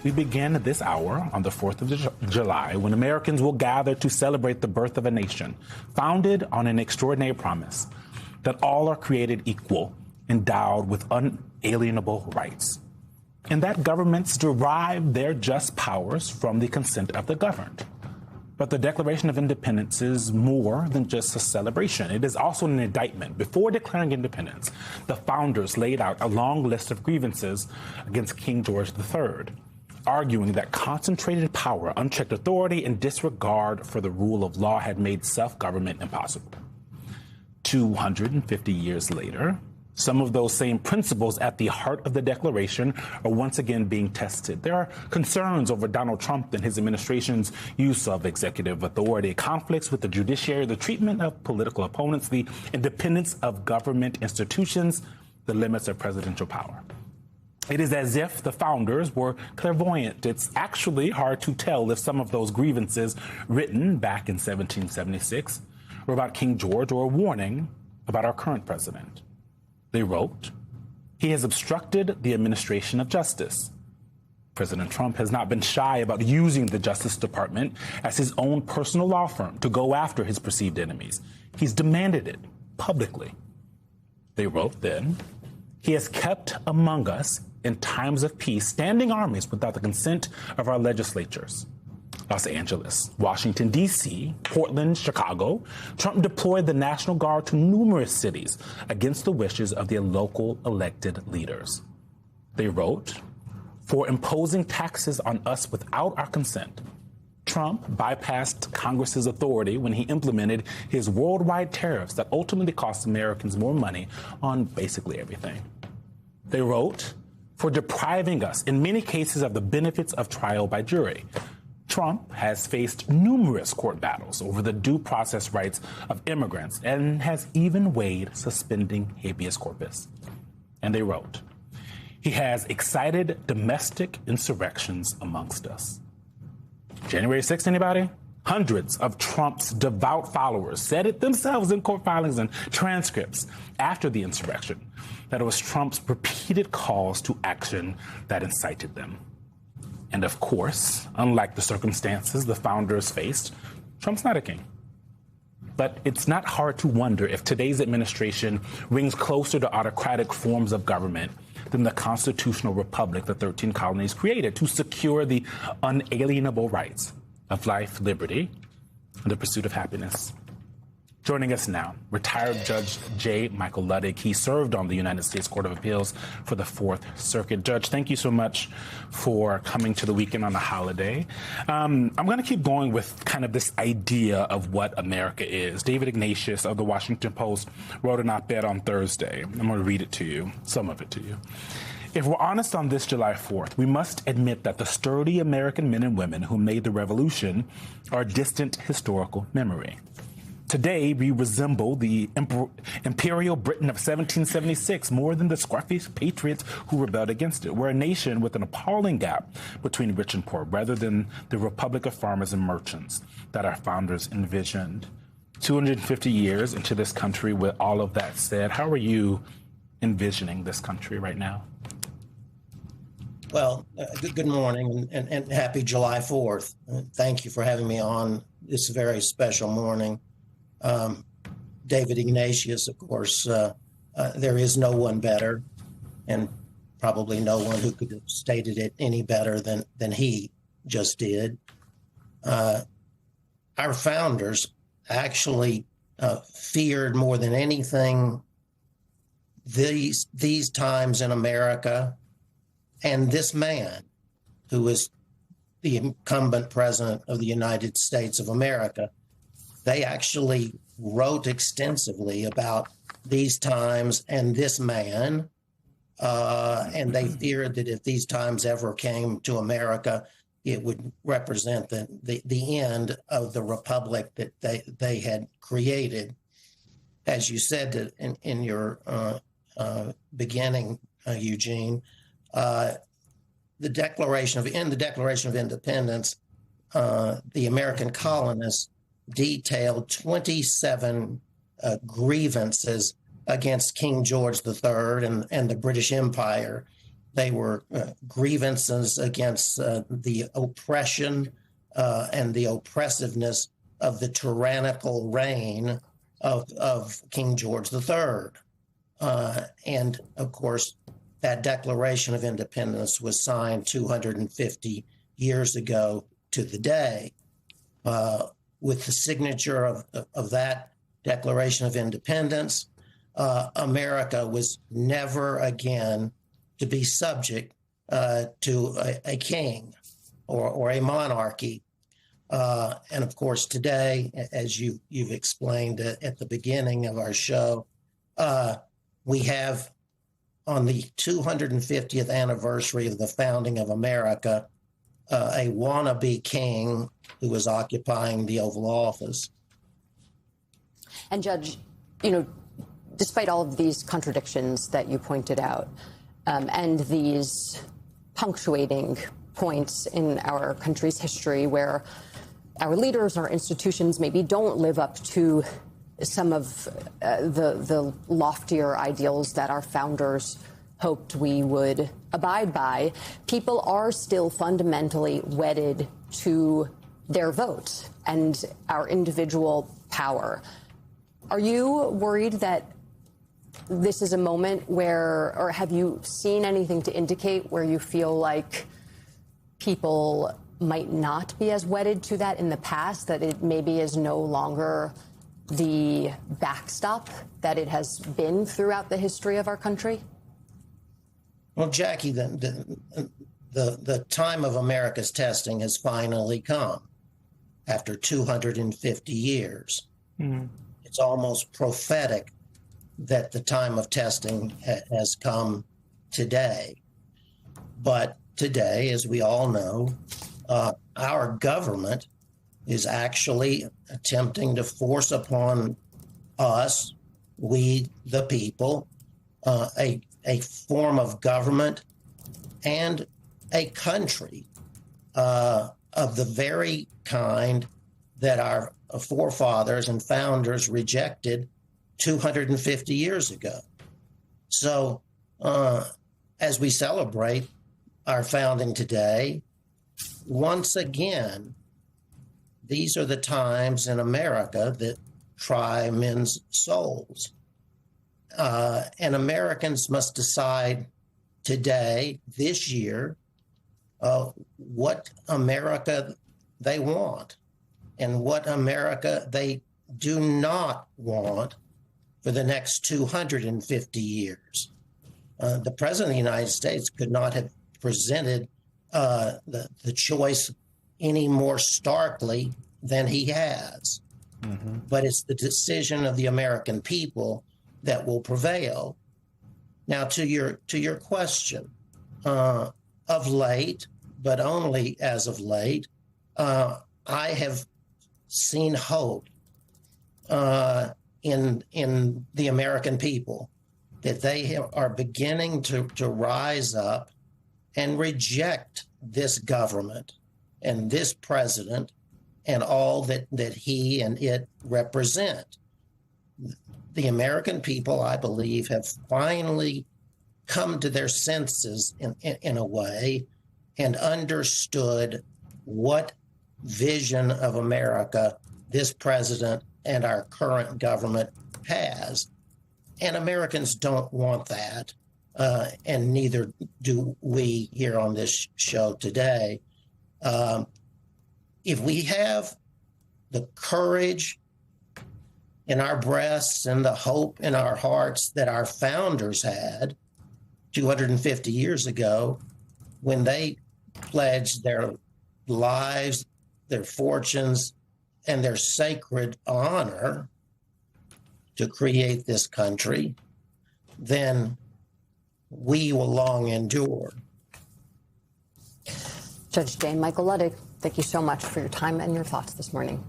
We begin this hour on the 4th of July when Americans will gather to celebrate the birth of a nation founded on an extraordinary promise that all are created equal, endowed with unalienable rights, and that governments derive their just powers from the consent of the governed. But the Declaration of Independence is more than just a celebration. It is also an indictment. Before declaring independence, the founders laid out a long list of grievances against King George III, arguing that concentrated power, unchecked authority, and disregard for the rule of law had made self-government impossible. 250 years later, some of those same principles at the heart of the Declaration are once again being tested. There are concerns over Donald Trump and his administration's use of executive authority, conflicts with the judiciary, the treatment of political opponents, the independence of government institutions, the limits of presidential power. It is as if the founders were clairvoyant. It's actually hard to tell if some of those grievances written back in 1776 were about King George or a warning about our current president. They wrote, "He has obstructed the administration of justice." President Trump has not been shy about using the Justice Department as his own personal law firm to go after his perceived enemies. He's demanded it publicly. They wrote then, "He has kept among us in times of peace standing armies without the consent of our legislatures." Los Angeles, Washington, D.C., Portland, Chicago, Trump deployed the National Guard to numerous cities against the wishes of their local elected leaders. They wrote, "For imposing taxes on us without our consent, Trump bypassed Congress's authority when he implemented his worldwide tariffs that ultimately cost Americans more money on basically everything." They wrote, "For depriving us, in many cases, of the benefits of trial by jury. Trump has faced numerous court battles over the due process rights of immigrants and has even weighed suspending habeas corpus." And they wrote, "He has excited domestic insurrections amongst us." January 6th, anybody? Hundreds of Trump's devout followers said it themselves in court filings and transcripts after the insurrection that it was Trump's repeated calls to action that incited them. And of course, unlike the circumstances the founders faced, Trump's not a king. But it's not hard to wonder if today's administration rings closer to autocratic forms of government than the constitutional republic the 13 colonies created to secure the unalienable rights of life, liberty, and the pursuit of happiness. Joining us now, retired Judge J. Michael Luttig. He served on the United States Court of Appeals for the Fourth Circuit. Judge, thank you so much for coming to the weekend on a holiday. I'm going to keep going with kind of this idea of what America is. David Ignatius of the Washington Post wrote an op-ed on Thursday. I'm going to read it to you, some of it to you. "If we're honest on this July 4th, we must admit that the sturdy American men and women who made the revolution are a distant historical memory. Today, we resemble the Imperial Britain of 1776 more than the scruffy patriots who rebelled against it. We're a nation with an appalling gap between rich and poor, rather than the republic of farmers and merchants that our founders envisioned." 250 years into this country, with all of that said, how are you envisioning this country right now? Well, good morning and happy July 4th. Thank you for having me on this very special morning. David Ignatius, of course, there is no one better, and probably no one who could have stated it any better than he just did. Our founders actually feared more than anything these times in America, and this man who is the incumbent president of the United States of America. They actually wrote extensively about these times and this man, and they feared that if these times ever came to America, it would represent the end of the republic that they had created. As you said in your beginning, Eugene, the Declaration of Independence, the American colonists detailed 27 grievances against King George III and the British Empire. They were grievances against the oppression and the oppressiveness of the tyrannical reign of King George III. And of course, that Declaration of Independence was signed 250 years ago to the day. With the signature of that Declaration of Independence, America was never again to be subject to a king or a monarchy. And of course, today, as you've explained at the beginning of our show, we have on the 250th anniversary of the founding of America, a wannabe king who was occupying the Oval Office. And Judge, despite all of these contradictions that you pointed out, and these punctuating points in our country's history where our leaders, our institutions maybe don't live up to some of the loftier ideals that our founders hoped we would abide by, people are still fundamentally wedded to their vote and our individual power. Are you worried that this is a moment where, or have you seen anything to indicate where you feel like people might not be as wedded to that in the past, that it maybe is no longer the backstop that it has been throughout the history of our country? Well, Jackie, the time of America's testing has finally come after 250 years. Mm-hmm. It's almost prophetic that the time of testing has come today. But today, as we all know, our government is actually attempting to force upon us, we the people, a form of government and a country of the very kind that our forefathers and founders rejected 250 years ago. So as we celebrate our founding today, once again, these are the times in America that try men's souls. And Americans must decide today, this year, what America they want and what America they do not want for the next 250 years. The President of the United States could not have presented the choice any more starkly than he has. Mm-hmm. But it's the decision of the American people that will prevail. Now, to your question, of late, but only as of late, I have seen hope in the American people, that they are beginning to rise up and reject this government and this president and all that he and it represent. The American people, I believe, have finally come to their senses in a way and understood what vision of America this president and our current government has. And Americans don't want that, and neither do we here on this show today. If we have the courage in our breasts and the hope in our hearts that our founders had 250 years ago, when they pledged their lives, their fortunes, and their sacred honor to create this country, then we will long endure. Judge Jane Michael Luttig, thank you so much for your time and your thoughts this morning.